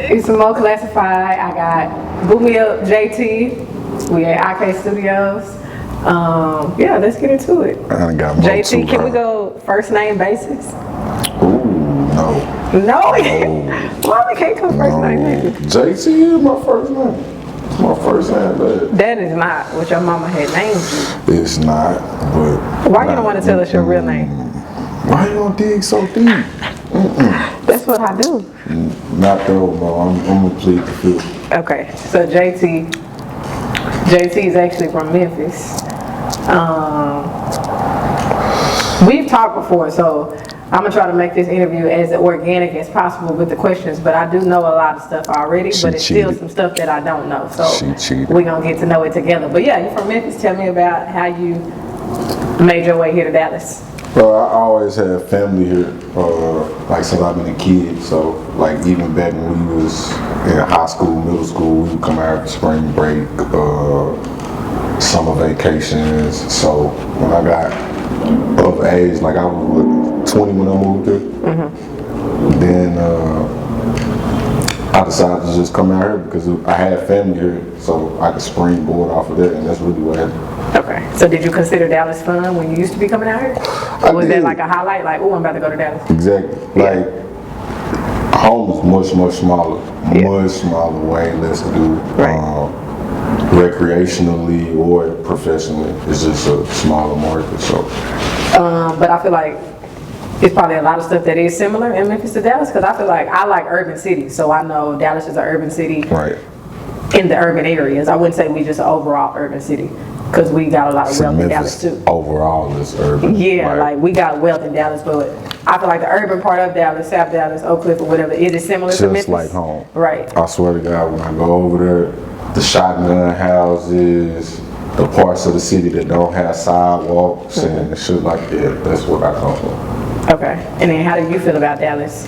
It's some more classified. I got BootMeUpJT. We at IK Studios. Yeah, let's get into it. I got more JT, can we go first name basis? Ooh, no. No. Why we can't come first name basis? JT is my first name. It's my first name, but That is not what your mama had named you. it's not. But Why you don't want to tell us your real name? Why you gonna dig so deep? That's what I do. Not though, no. I'm gonna plead the fifth. Okay, so JT is actually from Memphis. We've talked before, so I'm gonna try to make this interview as organic as possible with the questions, but I do know a lot of stuff already, but it's still some stuff that I don't know, so we're gonna get to know it together. But yeah, you're from Memphis. Tell me about how you made your way here to Dallas. Well, I always had family here, like since I've been a kid. So, like even back when we was in high school, middle school, we would come out for spring break, summer vacations. So when I got of age, like I was 20 when I moved here, then I decided to just come out here because I had family here, so I could springboard off of that, and that's really what happened. Okay, so did you consider Dallas fun when you used to be coming out here? Or was that like a highlight, like, oh, I'm about to go to Dallas? Exactly. Like, home is much smaller. Much smaller, way less to do. Right. Recreationally or professionally. It's just a smaller market, so. But I feel like it's probably a lot of stuff that is similar in Memphis to Dallas, because I feel like I like urban cities, so I know Dallas is an urban city in the urban areas. I wouldn't say we just an overall urban city, because we got a lot of wealth in Dallas too. Overall is urban. Yeah, like we got wealth in Dallas, but I feel like the urban part of Dallas, South Dallas, Oak Cliff or whatever, it is similar to Memphis. Just like home. Right. I swear to God, when I go over there, the shotgun houses, the parts of the city that don't have sidewalks and shit like that, that's what I come from. Okay, and then how do you feel about Dallas?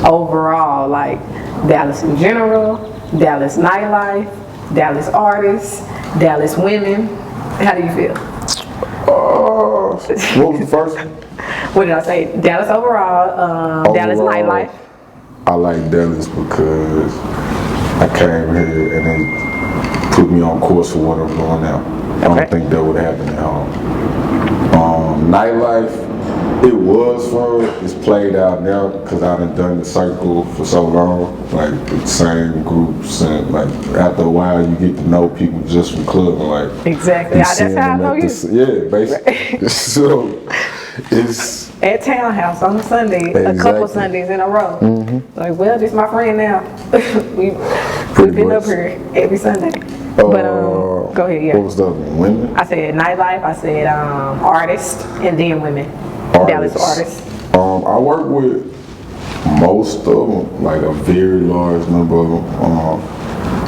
Overall, like Dallas in general, Dallas nightlife, Dallas artists, Dallas women. How do you feel? What was the first one? What did I say? Dallas overall, Dallas nightlife. I like Dallas because I came here and it put me on course for what I'm doing now. I don't think that would happen at home. Nightlife, it was fun. It's played out now because I done the circle for so long, like the same groups, and like after a while you get to know people just from clubbing, like exactly. That's how I know you. Yeah, basically. So it's at Townhouse on a Sunday, a couple Sundays in a row. Like, well, this my friend now. We've been up here every Sunday. But go ahead, yeah. What was the other one? Women? I said nightlife, I said artists, and then women. Dallas artists. I work with most of them, like a very large number of them.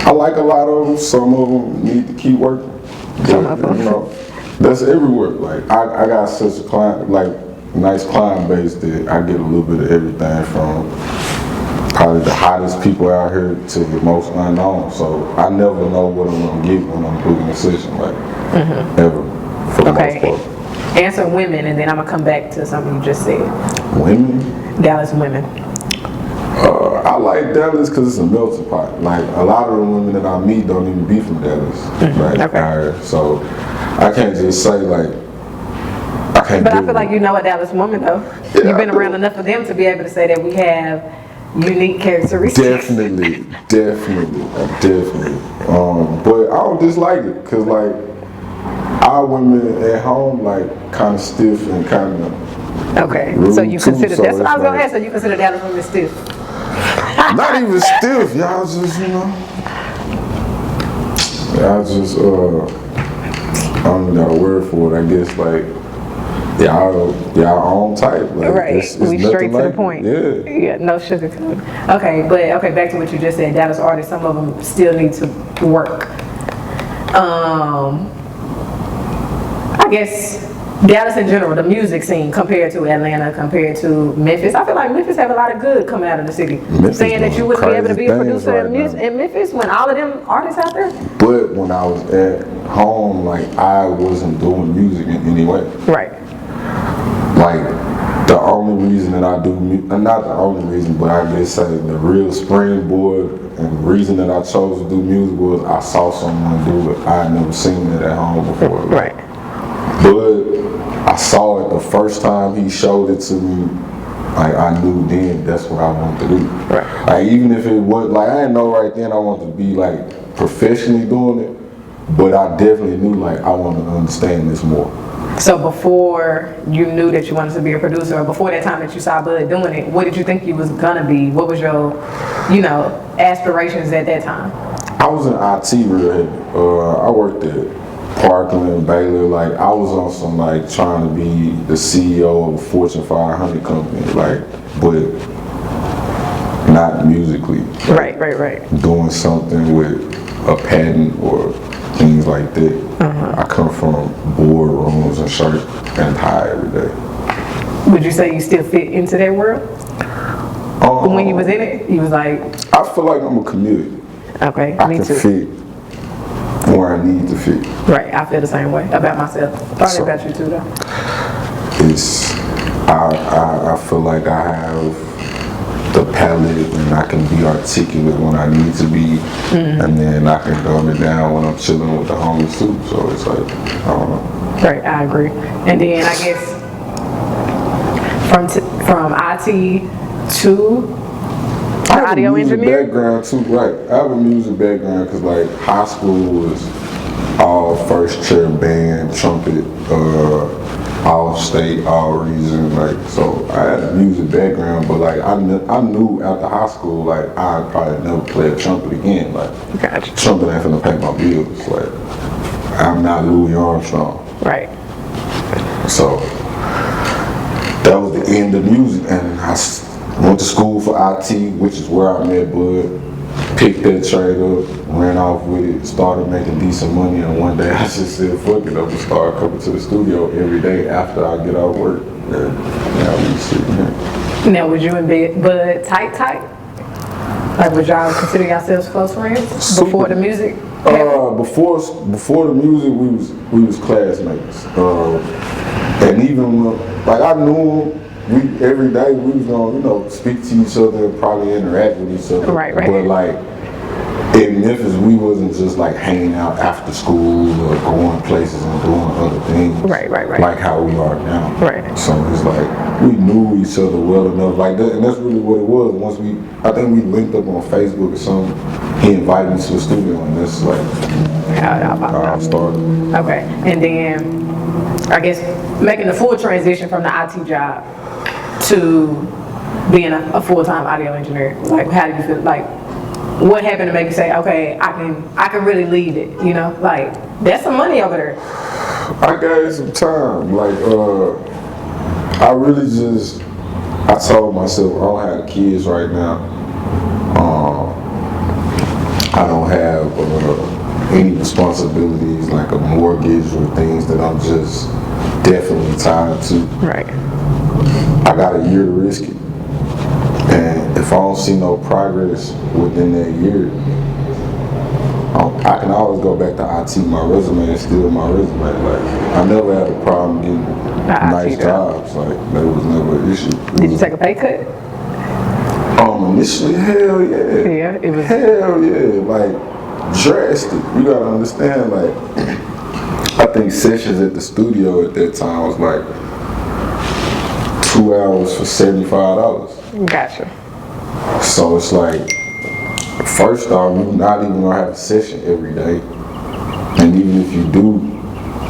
I like a lot of them. Some of them need to keep working. Some of them. You know, that's everywhere. Like I got such a nice client base that I get a little bit of everything from probably the hottest people out here to the most unknown. So I never know what I'm gonna get when I'm booking a session, like ever, for the most part. Answer women, and then I'm gonna come back to something you just said. Women? Dallas women. I like Dallas because it's a melting pot. Like a lot of the women that I meet don't even be from Dallas. So I can't just say like I can't. But I feel like you know a Dallas woman though. Yeah, you've been around enough of them to be able to say that we have unique characteristics. Definitely. But I don't dislike it because like our women at home like kind of stiff and kind of. Okay, so you consider that's what I was gonna ask. So you consider Dallas women stiff? Not even stiff, y'all just y'all just I don't even got a word for it. I guess like y'all own type. Like, right. It's we straight to the point. Yeah, no sugarcoat. Okay, but back to what you just said. Dallas artists, some of them still need to work. I guess Dallas in general, the music scene compared to Atlanta, compared to Memphis. I feel like Memphis have a lot of good coming out of the city. Saying that you wouldn't be able to be a producer in Memphis when all of them artists out there. But when I was at home, like I wasn't doing music in any way. Right. Like the only reason that I do, not the only reason, but I guess say the real springboard and the reason that I chose to do music was I saw someone do it. I had never seen it at home before. Right. But I saw it the first time he showed it to me. Like I knew then that's what I wanted to do. Right. Like even if it was like I didn't know right then I wanted to be like professionally doing it, but I definitely knew like I wanted to understand this more. So before you knew that you wanted to be a producer, or before that time that you saw Bud doing it, what did you think you was gonna be? What was your, aspirations at that time? I was in IT real heavy. I worked at Parkland, Baylor. Like I was on some like trying to be the CEO of a Fortune 500 company, like, but not musically. Like, Right. Doing something with a patent or things like that. I come from boardrooms and shirt and tie every day. Would you say you still fit into that world? When you was in it, you was like, I feel like I'm a chameleon. okay, I me can too. fit where I need to fit. Right, I feel the same way about myself. Probably about you too, though. I feel like I have the palette and I can be articulate when I need to be, and then I can dumb it down when I'm chilling with the homies too. So it's like, I don't know. Right, I agree. And then I guess from IT to audio engineer. Background too, right? I have a music background because like high school was all first chair band, trumpet, all state, all region, like, so I had a music background, but like I knew after high school, like I'd probably never play a trumpet again, like Gotcha. trumpet ain't finna pay my bills, like I'm not Louis Armstrong. Right. So that was the end of music, and I went to school for IT, which is where I met Bud. Picked that trade up, ran off with it, started making decent money, and one day I just said, fuck it, I'm gonna start coming to the studio every day after I get off work. And now we sitting here. Now, was you and Bud tight? Like, would y'all consider yourselves close friends before the music? Before the music, we was classmates, and even like I knew him. Every day we was gonna, speak to each other and probably interact with each other. Right. But like in Memphis, we wasn't just like hanging out after school or going places and doing other things. Right. Like how we are now. Right. So it's like we knew each other well enough, like that, and that's really what it was. I think we linked up on Facebook or something. He invited me to the studio, and that's like how I started. Okay, and then I guess making the full transition from the IT job to being a full-time audio engineer. Like, how do you feel? Like, what happened to make you say, okay, I can really lead it? Like that's some money over there. I gave it some time. Like, I told myself I don't have kids right now. I don't have any responsibilities like a mortgage or things that I'm just definitely tied to. Right. I got a year to risk it. And if I don't see no progress within that year, I can always go back to IT. My resume is still my resume. Like, I never had a problem getting nice jobs. Like, that was never an issue. Did you take a pay cut? Initially, hell yeah. Yeah, it was. Hell yeah, like drastic. You gotta understand, like, I think sessions at the studio at that time was like 2 hours for $75. Gotcha. So it's like, first off, you're not even gonna have a session every day. And even if you do,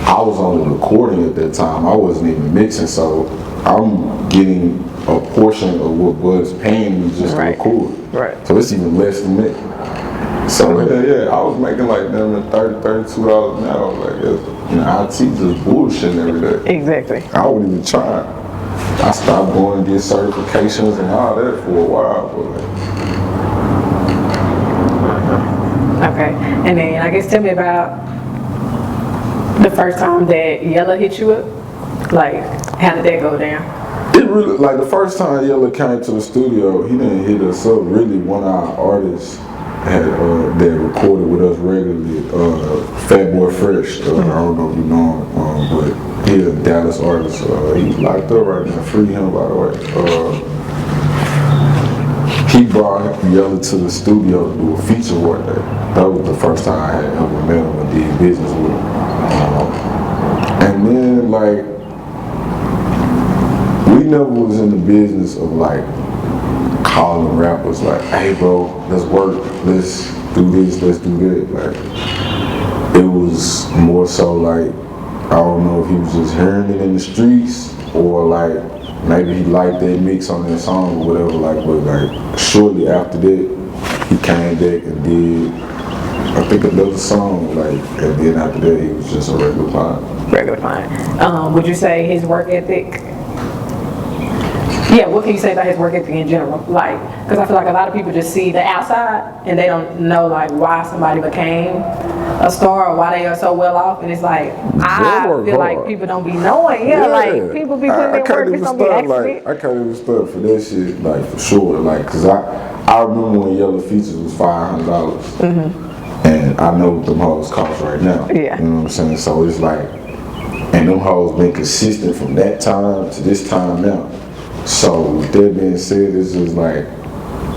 I was only recording at that time. I wasn't even mixing, so I'm getting a portion of what Bud's paying me just to record. Right. So it's even less than me. So yeah, I was making like $30, $32 an hour. Like, IT just bullshitting every day. Exactly. I wasn't even trying. I stopped going to get certifications and all that for a while. But okay, and then I guess tell me about the first time that Yella hit you up. Like, how did that go down? It really, like the first time Yella came to the studio, he didn't hit us up. Really, one of our artists had that recorded with us regularly, Trapboy Freddy. I don't know if you know him, but He a Dallas artist. He's locked up right now. Free him, by the way. He brought Yella to the studio to do a feature one day. That was the first time I had ever met him and did business with him. And then, like, we never was in the business of, like, calling rappers like, hey, bro, let's work, let's do this, let's do that. Like, it was more so like, I don't know if he was just hearing it in the streets or like maybe he liked that mix on that song or whatever, like, but like shortly after that he came back and did I think another song, like, and then after that he was just a regular client. Regular client. Would you say his work ethic? Yeah, what can you say about his work ethic in general? Like, because I feel like a lot of people just see the outside and they don't know like why somebody became a star or why they are so well off. And it's like, I feel like people don't be knowing. Yeah, like people be putting in work, it's gonna be accident. I can't even start for that shit, like for sure. Like, cause I remember when Yella features was $500. And I know what them hoes cost right now. Yeah. You know what I'm saying? So it's like, and them hoes been consistent from that time to this time now. So with that being said, it's just like,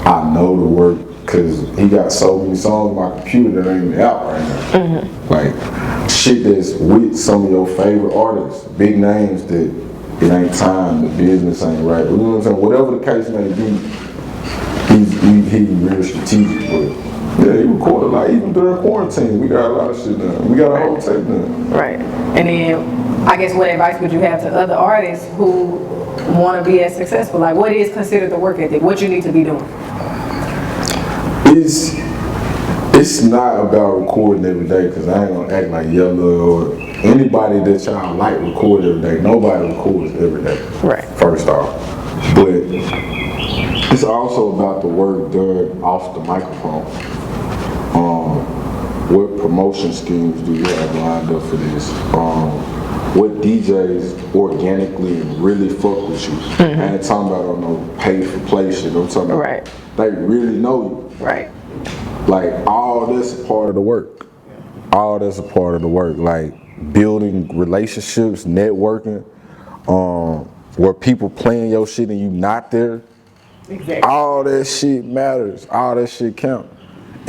I know the work because he got so many songs on my computer that ain't even out right now. Like shit that's with some of your favorite artists, big names that it ain't time, the business ain't right. You know what I'm saying? Whatever the case may be, he real strategic, but yeah, he recorded like even during quarantine, we got a lot of shit done. We got a whole tape done. Right. And then I guess what advice would you have to other artists who want to be as successful? Like, what is considered the work ethic? What you need to be doing? It's not about recording every day, because I ain't gonna act like Yella or anybody that y'all like record every day. Nobody records every day. Right. First off, but it's also about the work done off the microphone. What promotion schemes do you have lined up for this? What DJs organically really fuck with you? I ain't talking about on no pay for play shit. I'm talking about they really know you. Right. Like all this is part of the work. All that's a part of the work. Like building relationships, networking, where people playing your shit and you not there. Exactly. All that shit matters. All that shit count.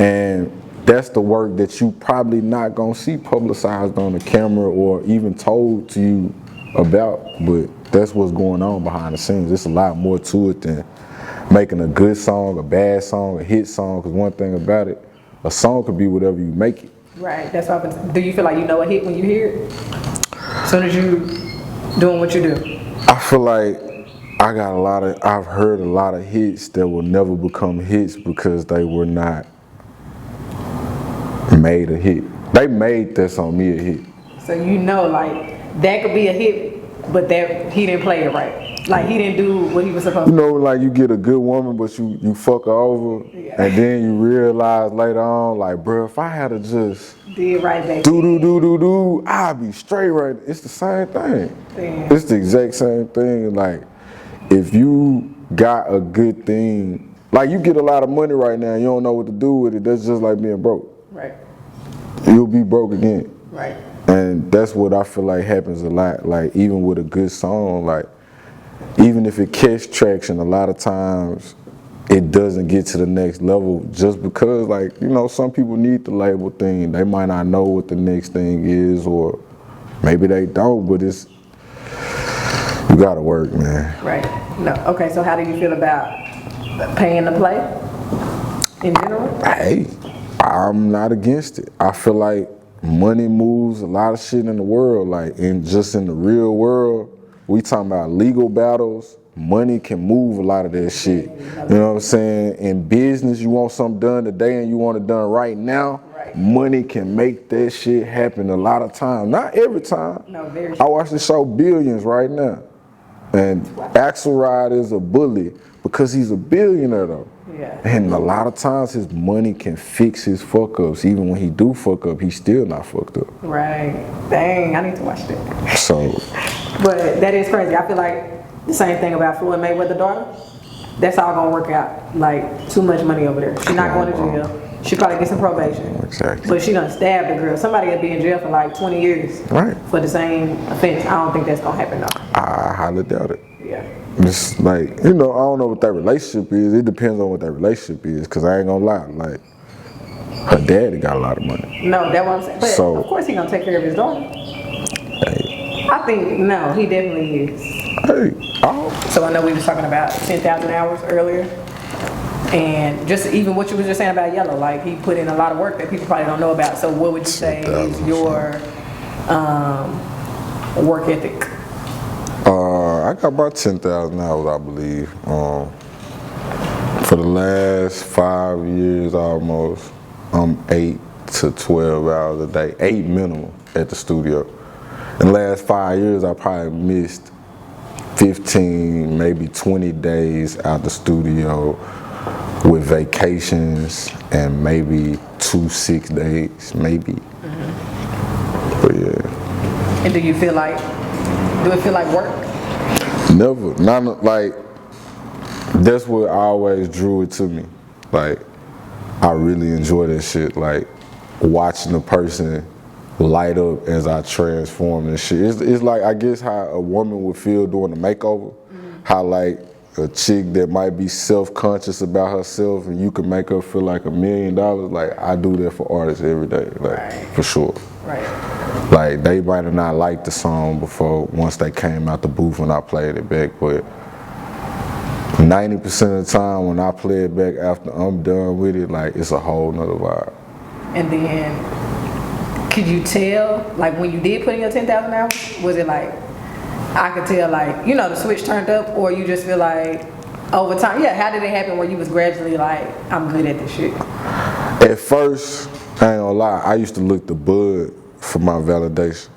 And that's the work that you probably not gonna see publicized on the camera or even told to you about, but that's what's going on behind the scenes. There's a lot more to it than making a good song, a bad song, a hit song, because one thing about it, a song could be whatever you make it. Right, that's what happens. Do you feel like you know a hit when you hear it? As soon as you doing what you do? I feel like I've heard a lot of hits that will never become hits because they were not made a hit. They made that song me a hit. So you know, like, that could be a hit, but that he didn't play it right. Like, he didn't do what he was supposed to do. You know, like you get a good woman, but you fuck her over, and then you realize later on, like, bro, if I had to just did right back do, I'd be straight right. It's the same thing. Damn. It's the exact same thing. Like, if you got a good thing, like you get a lot of money right now, and you don't know what to do with it, that's just like being broke. Right. You'll be broke again. Right. And that's what I feel like happens a lot. Like even with a good song, like even if it catch traction, a lot of times it doesn't get to the next level just because, like, you know, some people need the label thing. They might not know what the next thing is, or maybe they don't, but it's, you gotta work, man. Right. No. Okay, so how do you feel about paying to play in general? Hey, I'm not against it. I feel like money moves a lot of shit in the world. Like, just in the real world, we talking about legal battles, money can move a lot of that shit. You know what I'm saying? In business, you want something done today and you want it done right now, money can make that shit happen a lot of times. Not every time. No, very I watch the show Billions right now. And Axelrod is a bully because he's a billionaire though. Yeah. And a lot of times his money can fix his fuck ups. Even when he do fuck up, he's still not fucked up. Right. Dang, I need to watch that. So. But that is crazy. I feel like the same thing about Floyd Mayweather's daughter. That's all gonna work out. Like, too much money over there. She's not going to jail. she probably get some probation. Exactly. But she done stabbed the girl. Somebody could be in jail for like 20 years. Right. For the same offense. I don't think that's gonna happen though. I highly doubt it. Yeah. It's like, you know, I don't know what that relationship is. It depends on what that relationship is, because I ain't gonna lie, like, her daddy got a lot of money. No, that's what I'm saying. But So, of course he gonna take care of his daughter. Hey. I think, no, he definitely is. Hey, oh. So I know we was talking about 10,000 hours earlier. And just even what you was just saying about Yella, like he put in a lot of work that people probably don't know about. So what would you say is your work ethic? I got about 10,000 hours, I believe. For the last 5 years almost, I'm 8 to 12 hours a day, 8 minimum at the studio. In the last 5 years, I probably missed 15, maybe 20 days out the studio with vacations and maybe 2 sick days, maybe. But yeah. And do it feel like work? Never, not like, that's what always drew it to me. Like, I really enjoy that shit. Like, watching a person light up as I transform and shit. It's like, I guess how a woman would feel doing a makeover. How like a chick that might be self-conscious about herself and you can make her feel like $1 million. Like, I do that for artists every day, like, Right. for sure. Right. Like, they might have not liked the song before, once they came out the booth and I played it back, but 90% of the time when I play it back after I'm done with it, like, it's a whole nother vibe. And then, could you tell, like when you did put in your 10,000 hours, was it like, I could tell like, you know, the switch turned up, or you just feel like over time, yeah, how did it happen where you was gradually like, I'm good at this shit? At first, I ain't gonna lie, I used to look to Bud for my validation.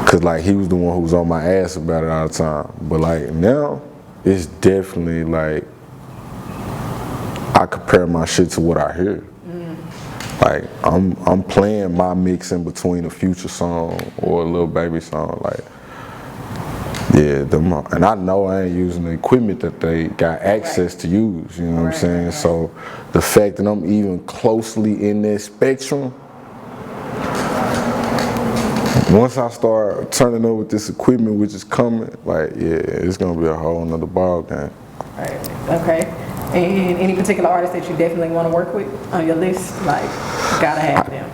Cause like, he was the one who was on my ass about it all the time. But like, now, it's definitely like, I compare my shit to what I hear. Like, I'm playing my mix in between a Future song or a Lil Baby song. Like, yeah, and I know I ain't using the equipment that they got access to use, you know what I'm saying? Right. So the fact that I'm even closely in that spectrum, once I start turning up with this equipment which is coming, like, yeah, it's gonna be a whole nother ball game. Right, okay. And any particular artists that you definitely want to work with on your list? Like, gotta have them.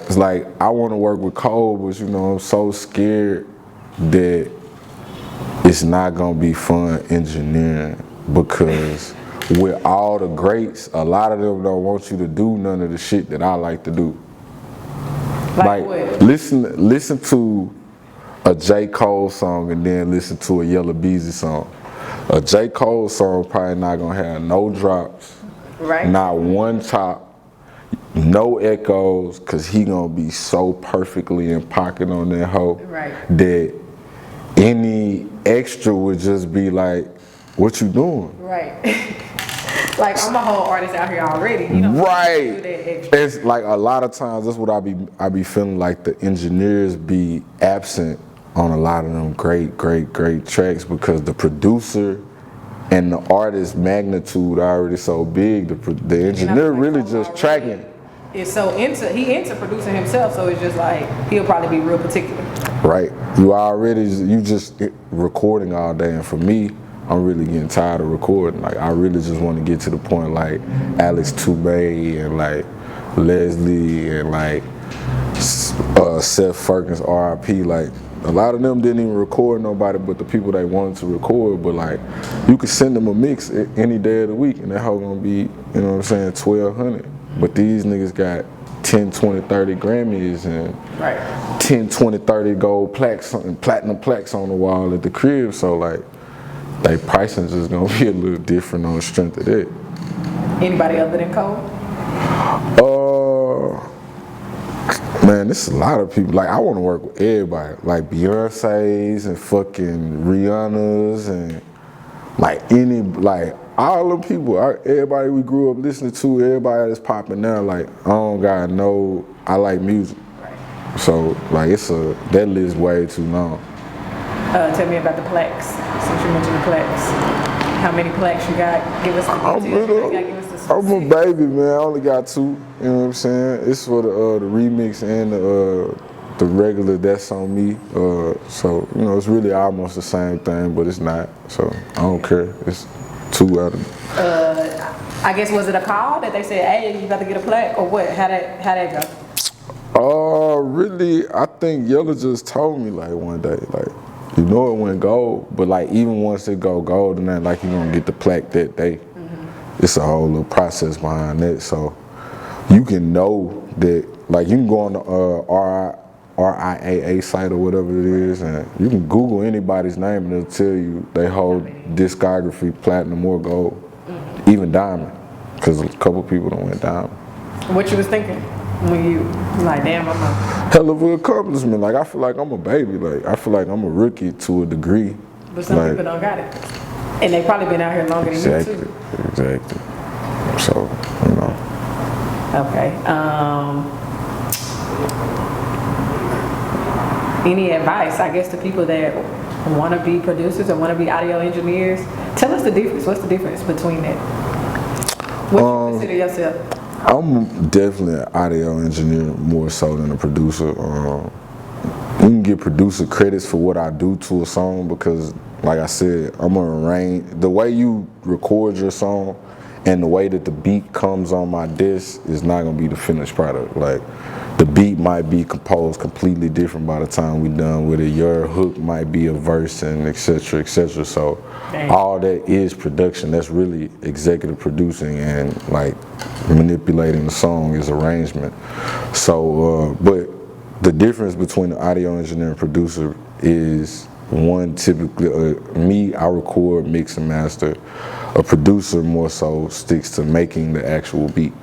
It's like, I want to work with Cole, but you know, I'm so scared that it's not gonna be fun engineering, because with all the greats, a lot of them don't want you to do none of the shit that I like to do. Like what? Listen to a J. Cole song and then listen to a Yella Beezy song. A J. Cole song probably not gonna have no drops, Right. not one top, no echoes, cause he gonna be so perfectly in pocket on that hoe, Right. that any extra would just be like, what you doing? Right. Like, I'm a whole artist out here already. You know, Right. do that extra. It's like, a lot of times that's what I be feeling like the engineers be absent on a lot of them great tracks, because the producer and the artist magnitude are already so big. The engineer really just tracking. Is so he into producing himself, so it's just like he'll probably be real particular. Right. You just recording all day, and for me, I'm really getting tired of recording. Like, I really just want to get to the point like Alex Toomey and like Leslie and like Seth Ferguson, R.I.P. Like, a lot of them didn't even record nobody but the people they wanted to record, but like, you could send them a mix any day of the week and that hoe gonna be, you know what I'm saying, 1,200. But these niggas got 10, 20, 30 Grammys and 10, 20, 30 gold plaques and platinum plaques on the wall at the crib, so like, they pricing just gonna be a little different on the strength of that. Anybody other than Cole? Man, there's a lot of people. Like, I want to work with everybody. Like Beyonce's and fucking Rihanna's and like all them people, everybody we grew up listening to, everybody that's popping now. Like, I don't gotta know, I like music. Right. So like, that list way too long. Tell me about the plaques. Since you mentioned the plaques, How many plaques you got? Give us the details. I'm a baby, man. I only got 2. You know what I'm saying? It's for the remix and the regular. That's on me. So you know, it's really almost the same thing, but it's not. So I don't care. It's 2 out of. I guess was it a call that they said, "Hey, you got to get a plaque," or what? How that go? Really, I think Yella just told me like one day, like, you know, it went gold, but like even once it go gold and that, like you gonna get the plaque that day. It's a whole little process behind that, so you can know that, like you can go on the RIAA site or whatever it is, and you can Google anybody's name and it'll tell you they hold discography platinum or gold, even diamond, because a couple people done went diamond. What you was thinking when you like, damn, I'm a hell of an accomplishment. Like I feel like I'm a baby. Like I feel like I'm a rookie to a degree. But some people don't got it. And they probably been out here longer than you too. Exactly. So, you know. Okay. Any advice, I guess, to people that want to be producers or want to be audio engineers? Tell us the difference. What's the difference between that? What do you consider yourself? I'm definitely an audio engineer more so than a producer. You can get producer credits for what I do to a song because, like I said, I'm gonna arrange the way you record your song and the way that the beat comes on my disc is not gonna be the finished product. Like the beat might be composed completely different by the time we're done with it. Your hook might be a verse and etc. etc. So all that is production. That's really executive producing and like manipulating the song is arrangement. So, but the difference between the audio engineer and producer is one typically, me, I record, mix and master. A producer more so sticks to making the actual beat.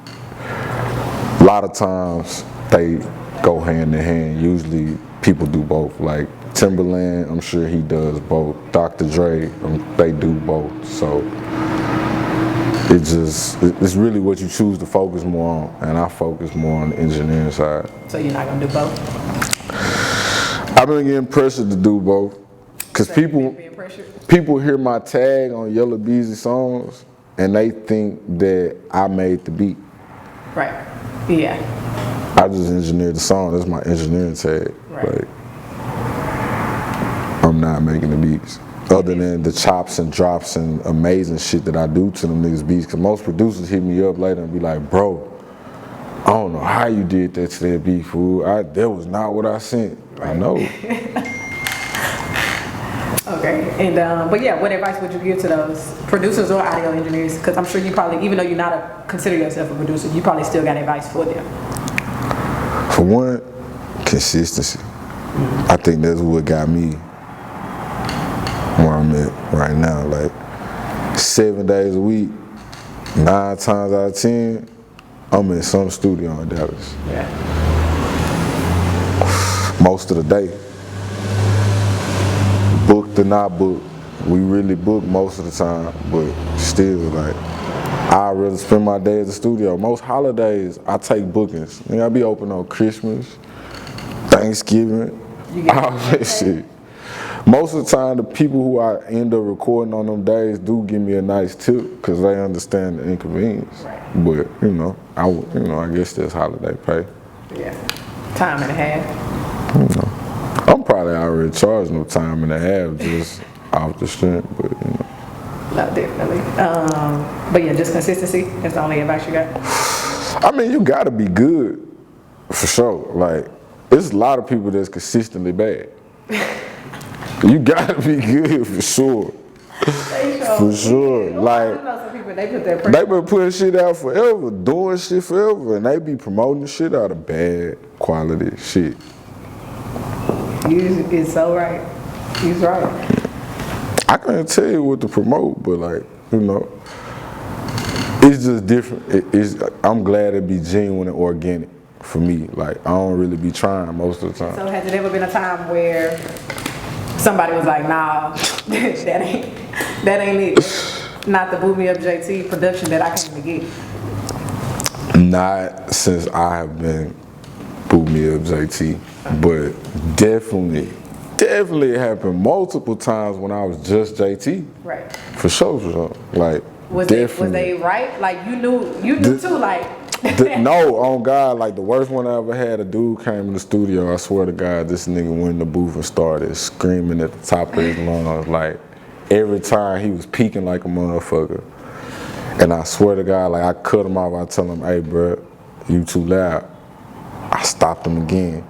A lot of times they go hand in hand. Usually people do both. Like Timberland, I'm sure he does both. Dr. Dre, they do both. So it's really what you choose to focus more on, and I focus more on the engineering side. So you're not gonna do both? I've been getting pressured to do both, cause people hear my tag on Yella Beezy songs, and they think that I made the beat. Right. Yeah. I just engineered the song. That's my engineering tag. Right. Like, I'm not making the beats. Other than the chops and drops and amazing shit that I do to them niggas beats. Cause most producers hit me up later and be like, bro, I don't know how you did that to that beat, fool. That was not what I sent. Right. I know. Okay, and but yeah, what advice would you give to those producers or audio engineers? Because I'm sure you probably, even though you're not consider yourself a producer, you probably still got advice for them. For one, consistency. I think that's what got me where I'm at right now. Like 7 days a week, 9 times out of 10, I'm in some studio in Dallas. Yeah. Most of the day. Booked or not booked, we really book most of the time, but still, like, I'd rather spend my day at the studio. Most holidays, I take bookings. I be open on Christmas, Thanksgiving, all that shit. Most of the time, the people who I end up recording on them days do give me a nice tip because they understand the inconvenience. Right. But I guess that's holiday pay. Yeah, time and a half. I'm probably already charged no time and a half just off the strength, but No, definitely. But yeah, just consistency. That's the only advice you got. I mean, you gotta be good for sure. Like, there's a lot of people that's consistently bad. You gotta be good for sure. For sure. Like, some people, they put their they been putting shit out forever, doing shit forever, and they be promoting shit out of bad quality shit. You is so right. He's right. I can't tell you what to promote, but like, it's just different. I'm glad it be genuine and organic for me. Like, I don't really be trying most of the time. So has it ever been a time where somebody was like, nah, that ain't it. Not the BootMeUpJT production that I came to get? Not since I have been BootMeUpJT, but definitely Definitely happened multiple times when I was just JT. Right. For sure. Like, was they right? Like, you knew too, like. No, on God, like the worst one I ever had, a dude came in the studio, I swear to God, this nigga went in the booth and started screaming at the top of his lungs, like every time he was peaking like a motherfucker. And I swear to God, like I cut him off, I tell him, hey bro, you too loud. I stopped him again.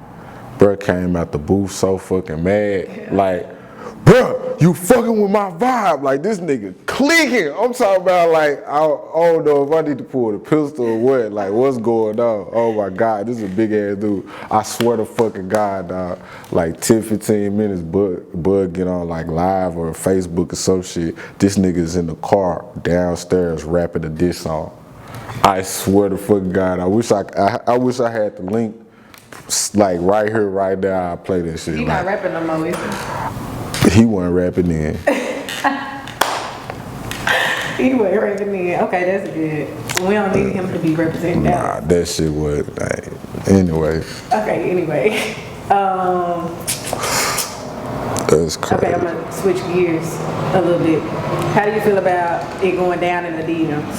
Bro came out the booth so fucking mad, like, bruh, you fucking with my vibe. Like, this nigga clicking. I'm talking about, like, I don't know if I need to pull the pistol or what. Like, what's going on? Oh, my God, this is a big-ass dude. I swear to fucking God, dog. Like, 10, 15 minutes, Bud get on, like, live or Facebook or some shit. This nigga's in the car downstairs rapping a diss song. I swear to fucking God, I wish I had the link, like, right here, right now, I'll play that shit. He not rapping no more, is he? He wasn't rapping then. He wasn't rapping then. Okay, that's good. We don't need him to be represented. Nah, that shit was, like, anyway. Okay, anyway. That's crazy. Okay, I'm gonna switch gears a little bit. How do you feel about it going down in the DMs?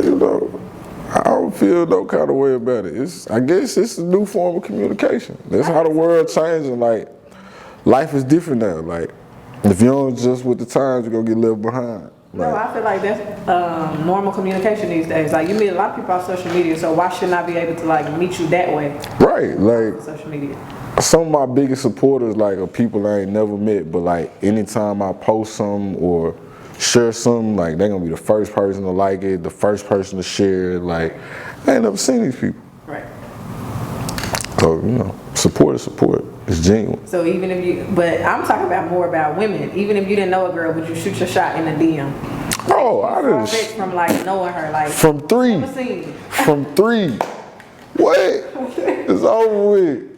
You know, I don't feel no kind of way about it. I guess it's a new form of communication. That's how the world changing. Like, life is different now. Like, if you don't adjust with the times, you're gonna get left behind. Like, No, I feel like that's normal communication these days. Like, you meet a lot of people on social media, so why shouldn't I be able to, like, meet you that way? Right, like, Social media. some of my biggest supporters, like, are people I ain't never met, but, like, anytime I post something or share something, like, they're gonna be the first person to like it, the first person to share it. Like, I ain't never seen these people. Right. So, you know, support is support. It's genuine. So even if you, but I'm talking about more about women. Even if you didn't know a girl, would you shoot your shot in the DM? Oh, I didn't. From, like, knowing her, like. From 3. Never seen. From 3. What? It's over with.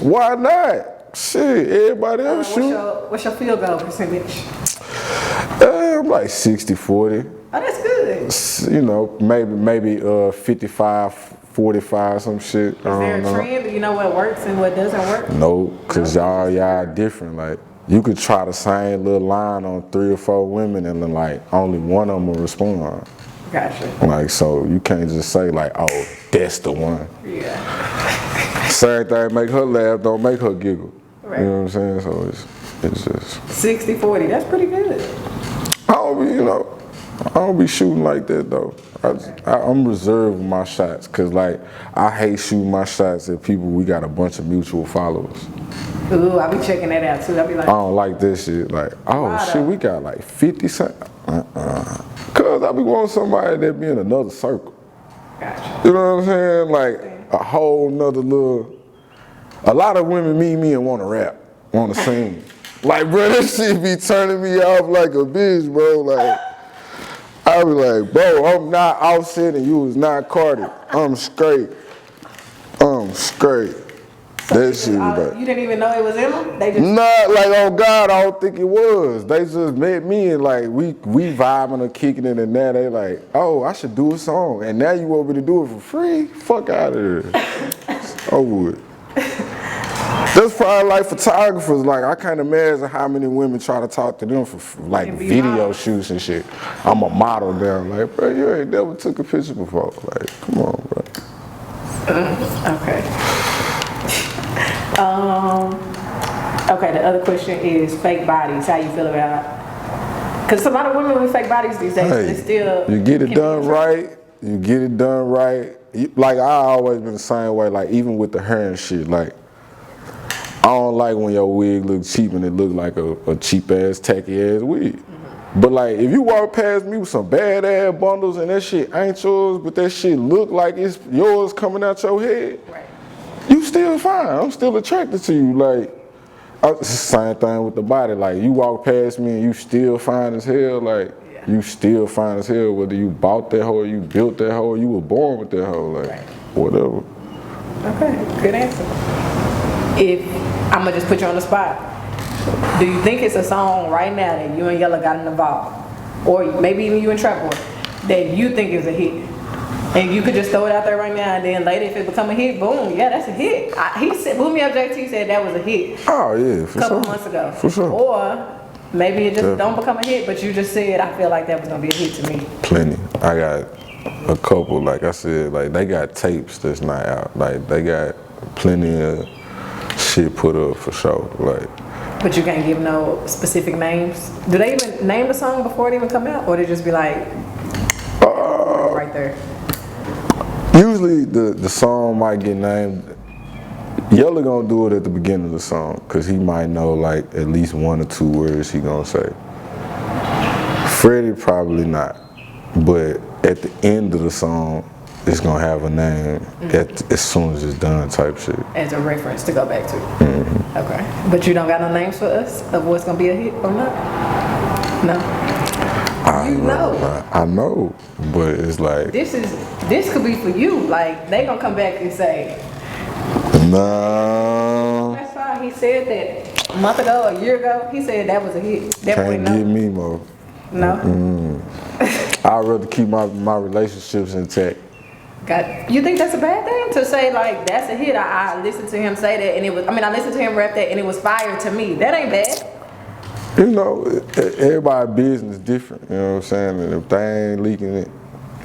Why not? Shit, everybody else shoot. What's your field goal percentage? I'm like 60-40. Oh, that's good. You know, maybe 55-45, some shit. Is there a trend? Do you know what works and what doesn't work? No, cause y'all different. Like, you could try the same little line on 3 or 4 women, and then, like, only one of them will respond. Gotcha. Like, so you can't just say, like, oh, that's the one. Yeah. Same thing make her laugh, don't make her giggle. Right. You know what I'm saying? So it's just 60-40. That's pretty good. I don't be shooting like that though. I'm reserved with my shots, cause, like, I hate shooting my shots at people we got a bunch of mutual followers. Ooh, I be checking that out too. I be like, I don't like this shit. Like, oh shit, we got like 50 cents. Cause I be wanting somebody that be in another circle. Gotcha. You know what I'm saying? Like a whole nother little. A lot of women meet me and want to rap, want to sing. Like, bro, this shit be turning me off like a bitch, bro. Like, I be like, bro, I'm not Offset and you was not Cardi. I'm straight. So that shit was like, you didn't even know it was in them? They just nah, like, on God, I don't think it was. They just met me and, like, we vibing or kicking it, and now they like, oh, I should do a song. And now you want me to do it for free? Fuck out of here. It's over with. That's probably like photographers. Like, I can't imagine how many women try to talk to them for, like, video shoots and shit. I'm a model down. Like, bro, you ain't never took a picture before. Like, come on, bro. Okay. Okay, the other question is fake bodies. How you feel about? Because a lot of women with fake bodies these days, Hey, it's still. you get it done right. You get it done right. Like, I always been the same way. Like, even with the hair and shit. Like, I don't like when your wig look cheap and it look like a cheap ass, tacky ass wig. Mm-hmm. But, like, if you walk past me with some bad ass bundles and that shit ain't yours, but that shit look like it's yours coming out your head, right, you still fine. I'm still attracted to you. Like, it's the same thing with the body. Like, you walk past me and you still fine as hell. Like, you still fine as hell. Whether you bought that hoe, or you built that hoe, or you were born with that hoe. Like, whatever. Okay, good answer. If I'm gonna just put you on the spot, do you think it's a song right now that you and Yella got involved, or maybe even you and Trapboy, that you think is a hit? And you could just throw it out there right now, and then later, if it become a hit, boom, yeah, that's a hit. He said, BootMeUpJT said that was a hit. Oh yeah, for a couple sure. months ago. For sure. Or maybe it just don't become a hit, but you just said, I feel like that was gonna be a hit to me. Plenty. I got a couple, like I said, like they got tapes that's not out. Like they got plenty of shit put up for sure. Like. But you can't give no specific names. Do they even name the song before it even come out, or they just be like, right there? Usually the song might get named. Yella gonna do it at the beginning of the song, cause he might know like at least 1 or 2 words he gonna say. Freddy probably not, but at the end of the song, it's gonna have a name as soon as it's done type shit. As a reference to go back to. Okay, but you don't got no names for us of what's gonna be a hit or not? No. I know, but it's like this could be for you. Like they gonna come back and say, no. That's fine. He said that a month ago, a year ago. He said that was a hit. That Can't give me more. No. I'd rather keep my relationships intact. You think that's a bad thing to say like that's a hit? I listened to him say that and it was. I listened to him rap that and it was fire to me. That ain't bad. You know, everybody's business different, you know what I'm saying? And if they ain't leaking it,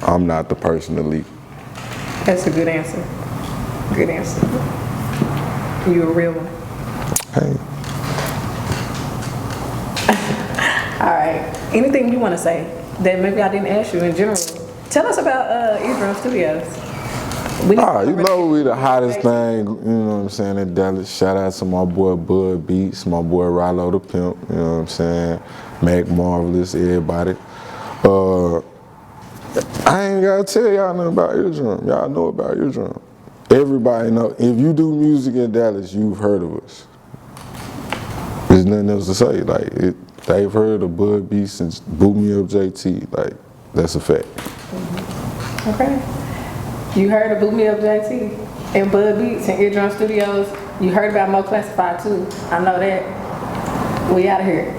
I'm not the person to leak. That's a good answer. Good answer. You a real one. Hey. All right. Anything you want to say that maybe I didn't ask you in general? Tell us about Eardrum Studios. You know we the hottest thing, you know what I'm saying, in Dallas. Shout out to my boy Bud Beats, my boy Rilo the Pimp, you know what I'm saying, Mac Marvelous, everybody. I ain't gotta tell y'all nothing about Eardrum. Y'all know about Eardrum. Everybody know. If you do music in Dallas, you've heard of us. There's nothing else to say. Like they've heard of Bud Beats since BootMeUpJT. Like that's a fact. Okay. You heard of BootMeUpJT and Bud Beats and Eardrum Studios. You heard about Mo Classified too. I know that. We out of here.